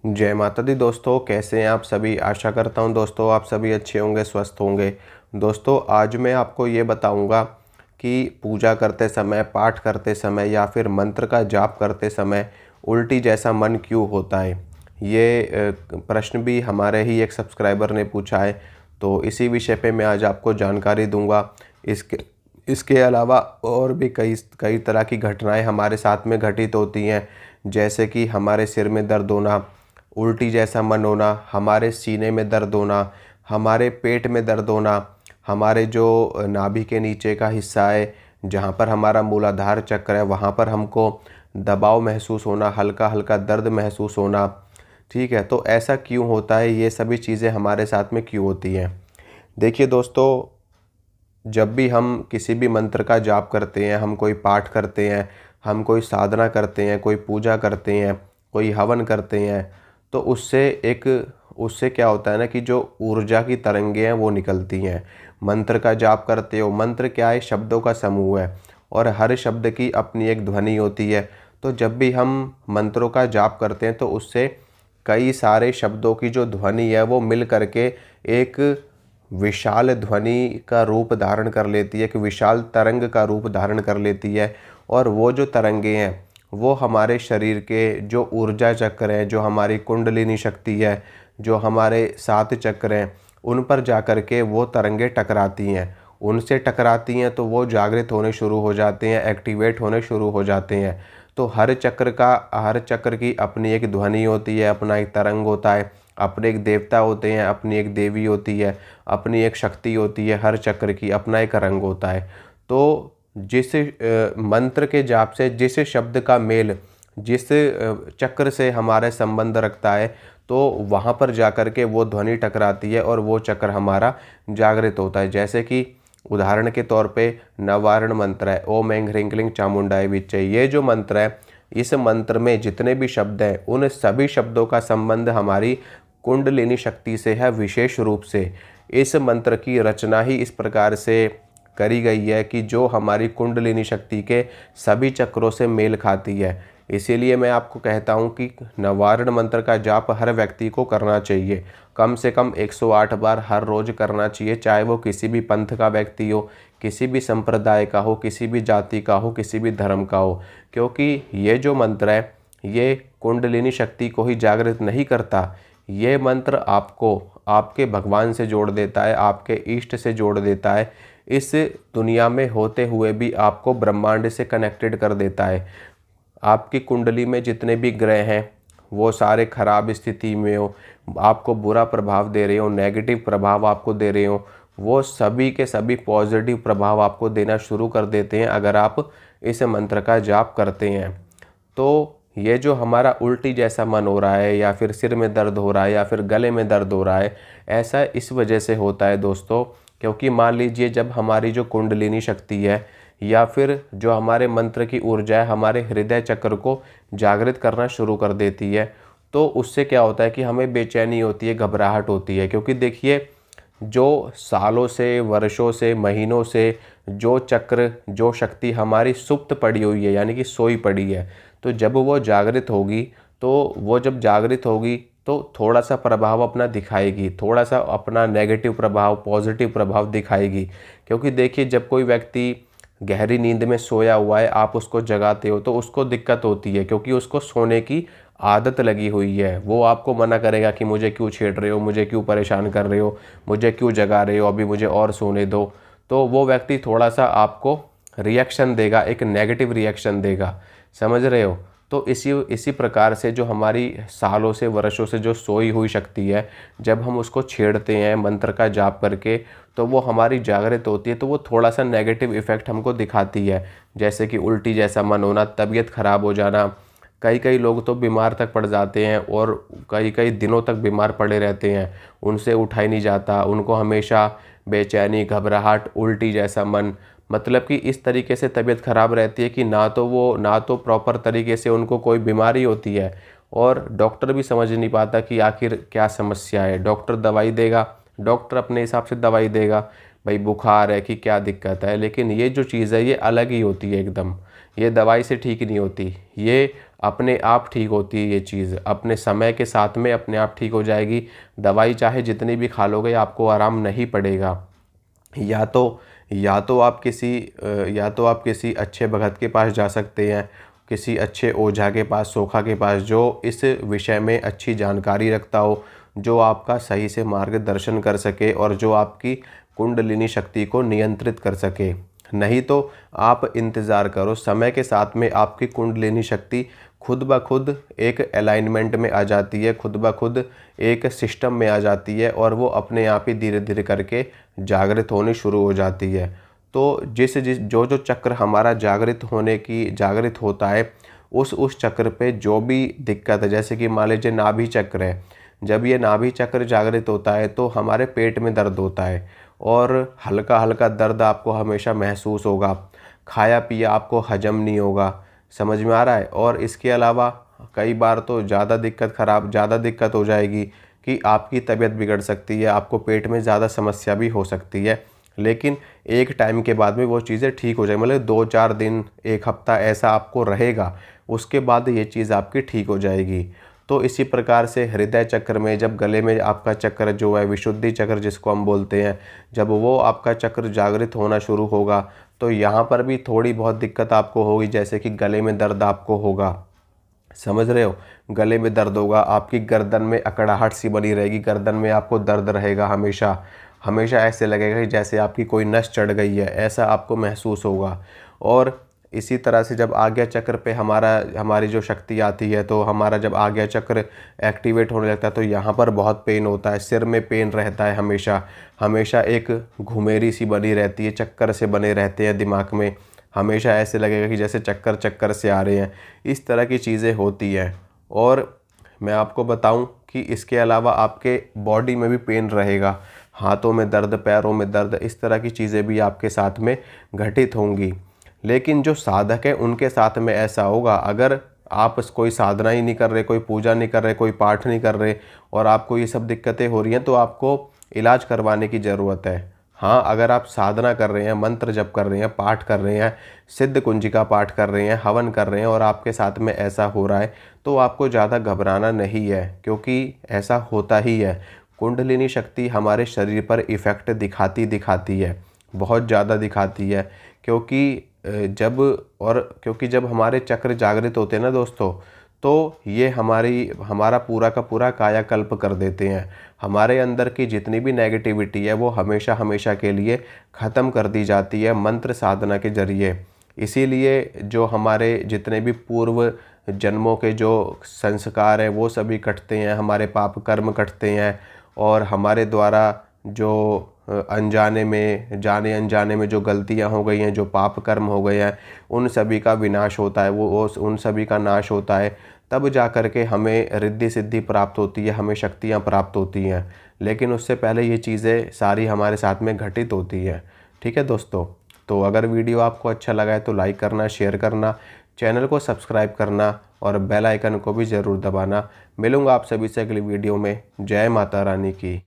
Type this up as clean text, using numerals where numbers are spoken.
जय माता दी दोस्तों, कैसे हैं आप सभी। आशा करता हूं दोस्तों आप सभी अच्छे होंगे, स्वस्थ होंगे। दोस्तों आज मैं आपको ये बताऊंगा कि पूजा करते समय, पाठ करते समय या फिर मंत्र का जाप करते समय उल्टी जैसा मन क्यों होता है। ये प्रश्न भी हमारे ही एक सब्सक्राइबर ने पूछा है, तो इसी विषय पे मैं आज आपको जानकारी दूंगा। इसके इसके अलावा और भी कई कई तरह की घटनाएं हमारे साथ में घटित होती हैं, जैसे कि हमारे सिर में दर्द होना, उल्टी जैसा मन होना, हमारे सीने में दर्द होना, हमारे पेट में दर्द होना, हमारे जो नाभि के नीचे का हिस्सा है जहाँ पर हमारा मूलाधार चक्र है वहाँ पर हमको दबाव महसूस होना, हल्का हल्का दर्द महसूस होना। ठीक है, तो ऐसा क्यों होता है, ये सभी चीज़ें हमारे साथ में क्यों होती हैं। देखिए दोस्तों, जब भी हम किसी भी मंत्र का जाप करते हैं, हम कोई पाठ करते हैं, हम कोई साधना करते हैं, कोई पूजा करते हैं, कोई हवन करते हैं, तो उससे क्या होता है ना कि जो ऊर्जा की तरंगें हैं वो निकलती हैं। मंत्र का जाप करते हो, मंत्र क्या है, शब्दों का समूह है और हर शब्द की अपनी एक ध्वनि होती है। तो जब भी हम मंत्रों का जाप करते हैं तो उससे कई सारे शब्दों की जो ध्वनि है वो मिल करके एक विशाल ध्वनि का रूप धारण कर लेती है, एक विशाल तरंग का रूप धारण कर लेती है। और वो जो तरंगे हैं वो हमारे शरीर के जो ऊर्जा चक्र हैं, जो हमारी कुंडलिनी शक्ति है, जो हमारे 7 चक्र हैं, उन पर जा कर के वो तरंगे टकराती हैं। उनसे टकराती हैं तो वो जागृत होने शुरू हो जाते हैं, एक्टिवेट होने शुरू हो जाते हैं। तो हर चक्र की अपनी एक ध्वनि होती है, अपना एक तरंग होता है, अपने एक देवता होते हैं, अपनी एक देवी होती है, अपनी एक शक्ति होती है। हर चक्र की अपना एक रंग होता है। तो जिस मंत्र के जाप से जिस शब्द का मेल जिस चक्र से हमारा संबंध रखता है, तो वहाँ पर जाकर के वो ध्वनि टकराती है और वो चक्र हमारा जागृत होता है। जैसे कि उदाहरण के तौर पे नवारण मंत्र है, ओम ऐं ह्रीं क्लीं चामुंडाय विच्चे। ये जो मंत्र है, इस मंत्र में जितने भी शब्द हैं उन सभी शब्दों का संबंध हमारी कुंडलिनी शक्ति से है। विशेष रूप से इस मंत्र की रचना ही इस प्रकार से करी गई है कि जो हमारी कुंडलिनी शक्ति के सभी चक्रों से मेल खाती है। इसीलिए मैं आपको कहता हूँ कि नवारण मंत्र का जाप हर व्यक्ति को करना चाहिए। कम से कम 108 बार हर रोज़ करना चाहिए, चाहे वो किसी भी पंथ का व्यक्ति हो, किसी भी संप्रदाय का हो, किसी भी जाति का हो, किसी भी धर्म का हो। क्योंकि ये जो मंत्र है ये कुंडलिनी शक्ति को ही जागृत नहीं करता, ये मंत्र आपको आपके भगवान से जोड़ देता है, आपके इष्ट से जोड़ देता है। इस दुनिया में होते हुए भी आपको ब्रह्मांड से कनेक्टेड कर देता है। आपकी कुंडली में जितने भी ग्रह हैं वो सारे खराब स्थिति में हो, आपको बुरा प्रभाव दे रहे हो, नेगेटिव प्रभाव आपको दे रहे हो, वो सभी के सभी पॉजिटिव प्रभाव आपको देना शुरू कर देते हैं अगर आप इस मंत्र का जाप करते हैं। तो ये जो हमारा उल्टी जैसा मन हो रहा है या फिर सिर में दर्द हो रहा है या फिर गले में दर्द हो रहा है, ऐसा इस वजह से होता है दोस्तों, क्योंकि मान लीजिए जब हमारी जो कुंडलिनी शक्ति है या फिर जो हमारे मंत्र की ऊर्जा है हमारे हृदय चक्र को जागृत करना शुरू कर देती है, तो उससे क्या होता है कि हमें बेचैनी होती है, घबराहट होती है। क्योंकि देखिए, जो सालों से, वर्षों से, महीनों से जो चक्र, जो शक्ति हमारी सुप्त पड़ी हुई है यानी कि सोई पड़ी है, तो जब वो जागृत होगी जब जागृत होगी तो थोड़ा सा प्रभाव अपना दिखाएगी, थोड़ा सा अपना नेगेटिव प्रभाव, पॉजिटिव प्रभाव दिखाएगी। क्योंकि देखिए, जब कोई व्यक्ति गहरी नींद में सोया हुआ है, आप उसको जगाते हो तो उसको दिक्कत होती है, क्योंकि उसको सोने की आदत लगी हुई है। वो आपको मना करेगा कि मुझे क्यों छेड़ रहे हो, मुझे क्यों परेशान कर रहे हो, मुझे क्यों जगा रहे हो, अभी मुझे और सोने दो। तो वो व्यक्ति थोड़ा सा आपको रिएक्शन देगा, एक नेगेटिव रिएक्शन देगा। समझ रहे हो। तो इसी प्रकार से जो हमारी सालों से, वर्षों से जो सोई हुई शक्ति है, जब हम उसको छेड़ते हैं मंत्र का जाप करके, तो वो हमारी जागृत होती है, तो वो थोड़ा सा नेगेटिव इफ़ेक्ट हमको दिखाती है। जैसे कि उल्टी जैसा मन होना, तबीयत खराब हो जाना, कई कई लोग तो बीमार तक पड़ जाते हैं और कई कई दिनों तक बीमार पड़े रहते हैं, उनसे उठा ही नहीं जाता, उनको हमेशा बेचैनी, घबराहट, उल्टी जैसा मन, मतलब कि इस तरीके से तबीयत ख़राब रहती है कि ना तो प्रॉपर तरीके से उनको कोई बीमारी होती है और डॉक्टर भी समझ नहीं पाता कि आखिर क्या समस्या है। डॉक्टर दवाई देगा, डॉक्टर अपने हिसाब से दवाई देगा, भाई बुखार है कि क्या दिक्कत है, लेकिन ये जो चीज़ है ये अलग ही होती है एकदम। ये दवाई से ठीक नहीं होती, ये अपने आप ठीक होती है। ये चीज़ अपने समय के साथ में अपने आप ठीक हो जाएगी। दवाई चाहे जितनी भी खा लोगे आपको आराम नहीं पड़ेगा। या तो आप किसी अच्छे भगत के पास जा सकते हैं, किसी अच्छे ओझा के पास, सोखा के पास, जो इस विषय में अच्छी जानकारी रखता हो, जो आपका सही से मार्गदर्शन कर सके और जो आपकी कुंडलिनी शक्ति को नियंत्रित कर सके। नहीं तो आप इंतज़ार करो, समय के साथ में आपकी कुंडलिनी शक्ति खुद ब खुद एक अलाइनमेंट में आ जाती है, खुद ब खुद एक सिस्टम में आ जाती है और वो अपने आप ही धीरे धीरे करके जागृत होनी शुरू हो जाती है। तो जो चक्र हमारा जागृत होता है, उस चक्र पे जो भी दिक्कत है, जैसे कि मान लीजिए नाभि चक्र है, जब ये नाभि चक्र जागृत होता है तो हमारे पेट में दर्द होता है और हल्का हल्का दर्द आपको हमेशा महसूस होगा। खाया पिया आपको हजम नहीं होगा। समझ में आ रहा है? और इसके अलावा कई बार तो ज़्यादा दिक्कत हो जाएगी कि आपकी तबीयत बिगड़ सकती है, आपको पेट में ज़्यादा समस्या भी हो सकती है। लेकिन एक टाइम के बाद में वो चीज़ें ठीक हो जाएगी, मतलब 2-4 दिन, 1 हफ्ता ऐसा आपको रहेगा, उसके बाद ये चीज़ आपकी ठीक हो जाएगी। तो इसी प्रकार से हृदय चक्र में, जब गले में आपका चक्र जो है विशुद्धि चक्र जिसको हम बोलते हैं, जब वो आपका चक्र जागृत होना शुरू होगा तो यहाँ पर भी थोड़ी बहुत दिक्कत आपको होगी, जैसे कि गले में दर्द आपको होगा। समझ रहे हो? गले में दर्द होगा, आपकी गर्दन में अकड़ाहट सी बनी रहेगी, गर्दन में आपको दर्द रहेगा हमेशा। हमेशा ऐसे लगेगा कि जैसे आपकी कोई नस चढ़ गई है, ऐसा आपको महसूस होगा। और इसी तरह से जब आज्ञा चक्र पे हमारी जो शक्ति आती है, तो हमारा जब आज्ञा चक्र एक्टिवेट होने लगता है तो यहाँ पर बहुत पेन होता है, सिर में पेन रहता है हमेशा। हमेशा एक घुमेरी सी बनी रहती है, चक्कर से बने रहते हैं दिमाग में, हमेशा ऐसे लगेगा कि जैसे चक्कर से आ रहे हैं। इस तरह की चीज़ें होती हैं। और मैं आपको बताऊं कि इसके अलावा आपके बॉडी में भी पेन रहेगा, हाथों में दर्द, पैरों में दर्द, इस तरह की चीज़ें भी आपके साथ में घटित होंगी। लेकिन जो साधक है उनके साथ में ऐसा होगा, अगर आप कोई साधना ही नहीं कर रहे, कोई पूजा नहीं कर रहे, कोई पाठ नहीं कर रहे और आपको ये सब दिक्कतें हो रही हैं, तो आपको इलाज करवाने की ज़रूरत है। हाँ, अगर आप साधना कर रहे हैं, मंत्र जप कर रहे हैं, पाठ कर रहे हैं, सिद्ध कुंजिका पाठ कर रहे हैं, हवन कर रहे हैं और आपके साथ में ऐसा हो रहा है, तो आपको ज़्यादा घबराना नहीं है, क्योंकि ऐसा होता ही है। कुंडलिनी शक्ति हमारे शरीर पर इफ़ेक्ट दिखाती है, बहुत ज़्यादा दिखाती है। क्योंकि जब हमारे चक्र जागृत होते हैं ना दोस्तों, तो ये हमारा पूरा का पूरा कायाकल्प कर देते हैं। हमारे अंदर की जितनी भी नेगेटिविटी है वो हमेशा के लिए ख़त्म कर दी जाती है मंत्र साधना के ज़रिए। इसीलिए जो हमारे जितने भी पूर्व जन्मों के जो संस्कार हैं वो सभी कटते हैं, हमारे पाप कर्म कटते हैं और हमारे द्वारा जो अनजाने में, जाने अनजाने में जो गलतियां हो गई हैं, जो पाप कर्म हो गए हैं, उन सभी का विनाश होता है, उन सभी का नाश होता है। तब जा कर के हमें रिद्धि सिद्धि प्राप्त होती है, हमें शक्तियां प्राप्त होती हैं। लेकिन उससे पहले ये चीज़ें सारी हमारे साथ में घटित होती हैं। ठीक है दोस्तों? तो अगर वीडियो आपको अच्छा लगा है तो लाइक करना, शेयर करना, चैनल को सब्सक्राइब करना और बेल आइकन को भी ज़रूर दबाना। मिलूँगा आप सभी से अगली वीडियो में। जय माता रानी की।